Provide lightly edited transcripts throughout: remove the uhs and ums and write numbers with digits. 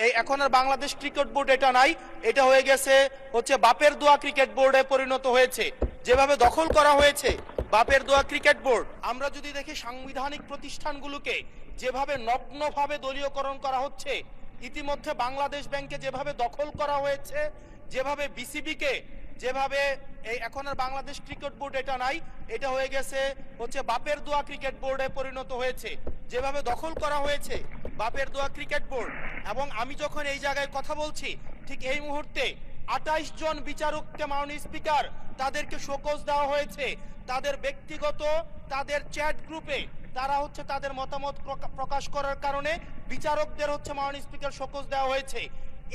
এই এখন আর Bangladesh cricket board এটা নাই, এটা হয়ে গেছে হচ্ছে বাপের দোয়া ক্রিকেট বোর্ডে পরিণত হয়েছে। যেভাবে দখল করা হয়েছে বাপের দোয়া ক্রিকেট বোর্ড, আমরা যদি দেখি সাংবিধানিক প্রতিষ্ঠানগুলোকে যেভাবে নগ্নভাবে দলীয়করণ করা হচ্ছে, ইতিমধ্যে বাংলাদেশ ব্যাংকে যেভাবে দখল করা হয়েছে, যেভাবে বিসিবিকে যেভাবে এই এখন আর বাংলাদেশ ক্রিকেট বোর্ড এটা নাই, এটা হয়ে গেছে হচ্ছে বাপের দোয়া ক্রিকেট বোর্ডে পরিণত হয়েছে। যেভাবে দখল করা হয়েছে বাপের দোয়া ক্রিকেট বোর্ড, এবং আমি যখন এই জায়গায় কথা বলছি ঠিক এই মুহূর্তে 28 জন বিচারককে মাননীয় স্পিকার তাদেরকে শোকজ দেওয়া হয়েছে। তাদের ব্যক্তিগত তাদের চ্যাট গ্রুপে তারা হচ্ছে তাদের মতামত প্রকাশ করার কারণে বিচারকদের হচ্ছে মাননীয় স্পিকার শোকজ দেওয়া হয়েছে।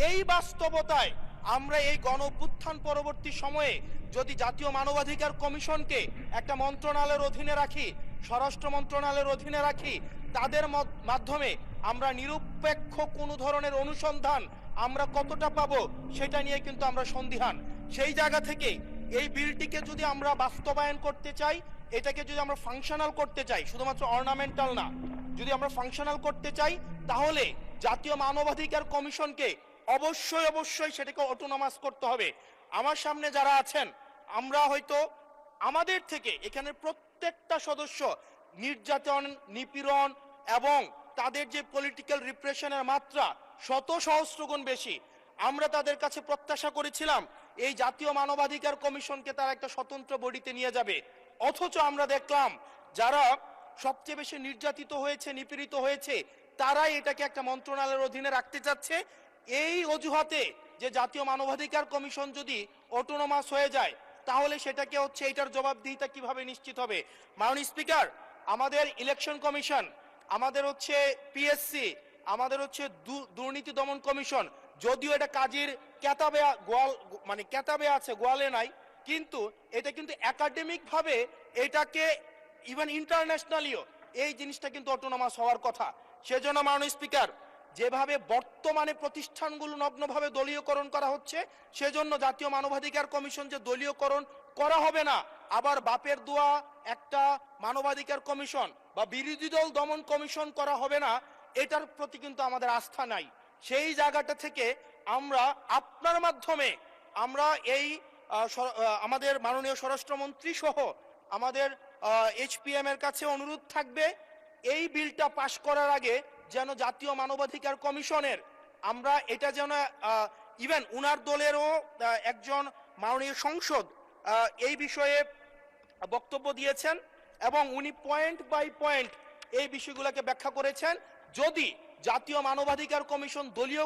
এই বাস্তবতায় আমরা এই গণ অভ্যুত্থান পরবর্তী সময়ে যদি জাতীয় মানবাধিকার কমিশনকে একটা মন্ত্রণালয়ের অধীনে রাখি, স্বরাষ্ট্র মন্ত্রণালয়ের অধীনে রাখি, তাদের মাধ্যমে আমরা নিরপেক্ষ কোনো ধরনের অনুসন্ধান আমরা কতটা পাবো সেটা নিয়ে কিন্তু আমরা সন্দিহান। সেই জায়গা থেকে এই বিলটিকে যদি আমরা বাস্তবায়ন করতে চাই, এটাকে যদি আমরা ফাংশনাল করতে চাই, শুধুমাত্র অর্নামেন্টাল না, যদি আমরা ফাংশনাল করতে চাই, তাহলে জাতীয় মানবাধিকার কমিশনকে অবশ্যই অবশ্যই সেটাকে অটোনমাস করতে হবে। আমার সামনে যারা আছেন, আমরা হয়তো আমাদের থেকে এখানের প্রত্যেকটা সদস্য নির্যাতন, নিপীড়ন এবং তাদের যে পলিটিক্যাল রিপ্রেশনের মাত্রা শত সহস্র গুণ বেশি। আমরা তাদের কাছে প্রত্যাশা করেছিলাম এই জাতীয় মানবাধিকার কমিশনকে তারা একটা স্বতন্ত্র বডিতে নিয়ে যাবে, অথচ আমরা দেখলাম যারা সবচেয়ে বেশি নির্যাতিত হয়েছে, নিপীড়িত হয়েছে, তারাই এটাকে একটা মন্ত্রণালয়ের অধীনে রাখতে চাচ্ছে। এই অজুহাতে যে জাতীয় মানবাধিকার কমিশন যদি অটোনমাস হয়ে যায়, তাহলে সেটাকে হচ্ছে এটার জবাবদিহিতা কিভাবে নিশ্চিত হবে? মাননীয় স্পিকার, আমাদের ইলেকশন কমিশন, আমাদের হচ্ছে পিএসসি, আমাদের হচ্ছে দুর্নীতি দমন কমিশন, যদিও এটা কাজের কেতাবে কেতাবে আছে, গোয়ালে নাই, কিন্তু এটা কিন্তু একাডেমিক ভাবে এটাকে ইভেন ইন্টারন্যাশনালিও এই জিনিসটা কিন্তু অটোনমাস হওয়ার কথা। সেজন্য মাননীয় স্পিকার, যেভাবে বর্তমানে প্রতিষ্ঠানগুলো নগ্নভাবে দলীয়করণ করা হচ্ছে, সেজন্য জাতীয় মানবাধিকার কমিশন যে দলীয়করণ করা হবে না, আবার বাপের দোয়া একটা মানবাধিকার কমিশন বা বিরোধী দল দমন কমিশন করা হবে না, এটার প্রতি কিন্তু আমাদের আস্থা নাই। সেই জায়গাটা থেকে আমরা আপনার মাধ্যমে আমরা এই আমাদের মাননীয় স্বরাষ্ট্রমন্ত্রী সহ আমাদের এইচপিএম এর কাছে অনুরোধ থাকবে, এই বিলটা পাশ করার আগে যেন জাতীয় মানবাধিকার কমিশনের আমরা এটা যেন ইভেন উনার দলেরও একজন মাননীয় সংসদ এই বিষয়ে বক্তব্য দিয়েছেন এবং উনি পয়েন্ট বাই পয়েন্ট এই বিষয়গুলোকে ব্যাখ্যা করেছেন। যদি জাতীয় মানবাধিকার কমিশন দলীয়